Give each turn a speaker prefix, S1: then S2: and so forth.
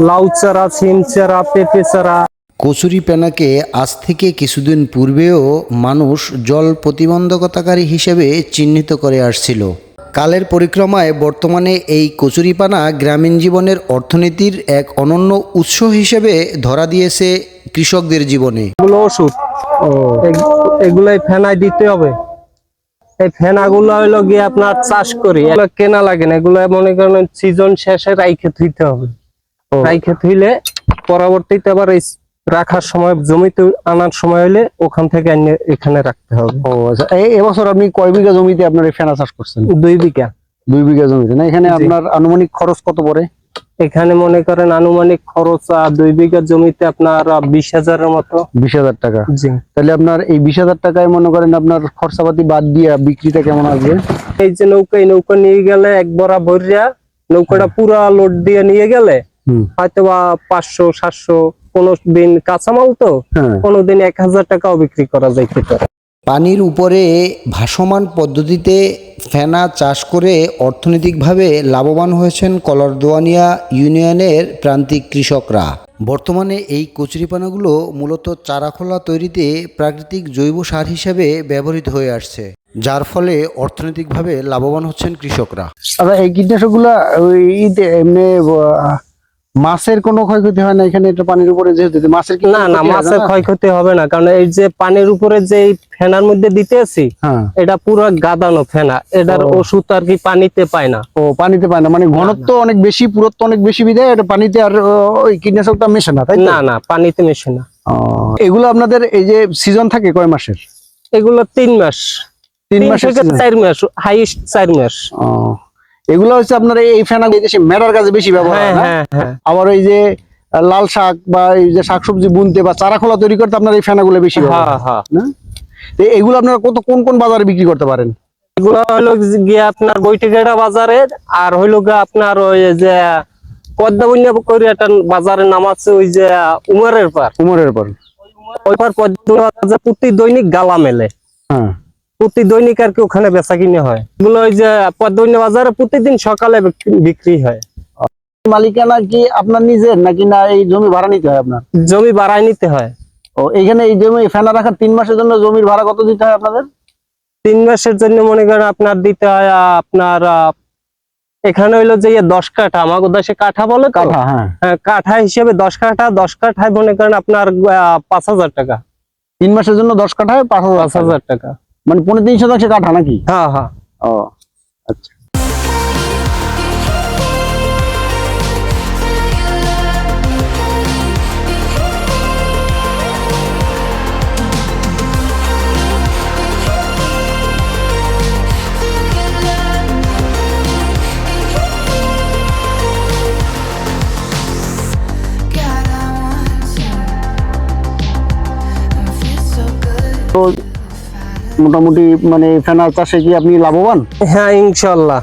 S1: লাউ চারা, সিম চারা, পেঁপে চারা।
S2: কচুরিপানাকে আজ থেকে কিছুদিন পূর্বেও মানুষ জল প্রতিবন্ধকতাকারী হিসেবে চিহ্নিত করে আসছিল। কালের পরিক্রমায় বর্তমানে এই কচুরিপানা গ্রামীণ জীবনের অর্থনীতির এক অনন্য উৎস হিসেবে ধরা দিয়েছে কৃষকদের জীবনে।
S1: এগুলো ওষুধ, এগুলাই ফেনায় দিতে হবে। এই ফেনাগুলো হইলো গিয়ে আপনার চাষ করি, এগুলো কেনা লাগে না। এগুলো মনে করেন সিজন শেষে রাইখে থুইতে হবে। রাইখে থুইলে পরবর্তীতে আবার এই রাখার সময়, জমিতে আনার সময় হলে ওখান থেকে এনে এখানে রাখতে হবে।
S3: ও আচ্ছা, এবছর আপনি কয় বিঘা জমিতে আপনার এই ফেনা চাষ করছেন?
S1: 2 বিঘা।
S3: 2 বিঘা জমিতে না? এখানে আপনার আনুমানিক খরচ কত পড়ে?
S1: এখানে মনে করেন আনুমানিক খরচ 2 বিঘা জমিতে আপনার 20,000-এর মতো।
S3: 20,000 টাকা?
S1: জি।
S3: তাহলে আপনার এই 20,000 টাকায় মনে করেন আপনার খরচাপাতি বাদ দিয়ে বিক্রিটা কেমন আসবে?
S1: এই যে নৌকা নিয়ে গেলে এক বড়া ভরিয়া, নৌকাটা পুরা লোড দিয়ে নিয়ে গেলে হয়তো বা 500-700, কোনো দিন কাঁচামাল তো কোনোদিন 1,000 টাকাও বিক্রি করা যাইতে পারে।
S2: পানির উপরে ভাসমান পদ্ধতিতে ফেনা চাষ করে অর্থনৈতিকভাবে লাভবান হয়েছেন কলারদোয়ানিয়া ইউনিয়নের প্রান্তিক কৃষকরা। বর্তমানে এই কচুরিপানাগুলো মূলত চারাখোলা তৈরিতে প্রাকৃতিক জৈব সার হিসেবে ব্যবহৃত হয়ে আসছে, যার ফলে অর্থনৈতিকভাবে লাভবান হচ্ছেন কৃষকরা।
S3: আচ্ছা, এই কীটনাশকগুলা এমনি মাছের কোনো ক্ষয়ক্ষতি হয় না এখানে? এটা পানির উপরে যেহেতু মাছের কি?
S1: না, মাছের ক্ষয়ক্ষতি হবে না, কারণ এই যে পানির উপরে যে ফেনার মধ্যে দিতেছি এটা পুরো গাদানো ফেনা, এটার ওষুধ আর কি পানিতে পায় না।
S3: ও, পানিতে পায় না, মানে ঘনত্ব অনেক বেশি, পুরুত্ব অনেক বেশি বিধায় এটা পানিতে আর ওই কীটনাশকটা মেশে না, তাই
S1: না? না, পানিতে মেশে না।
S3: এগুলো আপনাদের এই যে সিজন থাকে কয় মাসের?
S1: এগুলো 3 মাস।
S3: 3 মাস থেকে
S1: 4 মাস, হাইস্ট 4 মাস।
S3: এগুলো হচ্ছে আপনার এই ফেনা দেশে মেরার কাজে বেশি ব্যবহার হয় না? আবার এই যে লাল শাক বা এই যে শাকসবজি বুনতে বা চারা খোলা তৈরি করতে আপনার এই ফেনাগুলো বেশি ব্যবহার হয় না? এগুলো আপনারা কোন কোন বাজারে বিক্রি করতে পারেন?
S1: এগুলো হলো গিয়ে আপনার বৈটিঘাটা বাজারে, আর হইলো গিয়ে আপনার ওই যে পদ্মাবন্যা করে একটা বাজারের নাম আছে, ওই যে উমরের পার। ওই পার পদ্মা বাজার প্রতি দৈনিক গালা মেলে। প্রতি দৈনিক আর কি ওখানে বেচা কিনে হয়। এগুলো ওই যে পদ্মা বাজারে প্রতিদিন সকালে বিক্রি হয়।
S3: মালিকানা কি আপনার নিজের নাকি না এই জমি ভাড়া নিতে হয় আপনার?
S1: জমি ভাড়ায় নিতে হয়।
S3: ও, এইখানে এই জমি ফেনা রাখার 3 মাসের জন্য জমির ভাড়া কত দিতে হয় আপনাদের?
S1: 3 মাসের জন্য মনে করেন আপনার দিতে হয় আপনার এখানে হইলো যে 10 কাঠা, আমাদের দেশে কাঠা বলে, কাঠা। হ্যাঁ, কাঠা হিসেবে 10 কাঠা, 10 কাঠায় মনে করেন আপনার 5,000 টাকা।
S3: 3 মাসের জন্য 10 কাঠায় 5,000
S1: টাকা,
S3: মানে 3.5 কাঠা নাকি?
S1: হ্যাঁ।
S3: ও আচ্ছা। তো মোটামুটি মানে ফেনা চাষে কি আপনি লাভবান?
S1: হ্যাঁ, ইনশাআল্লাহ।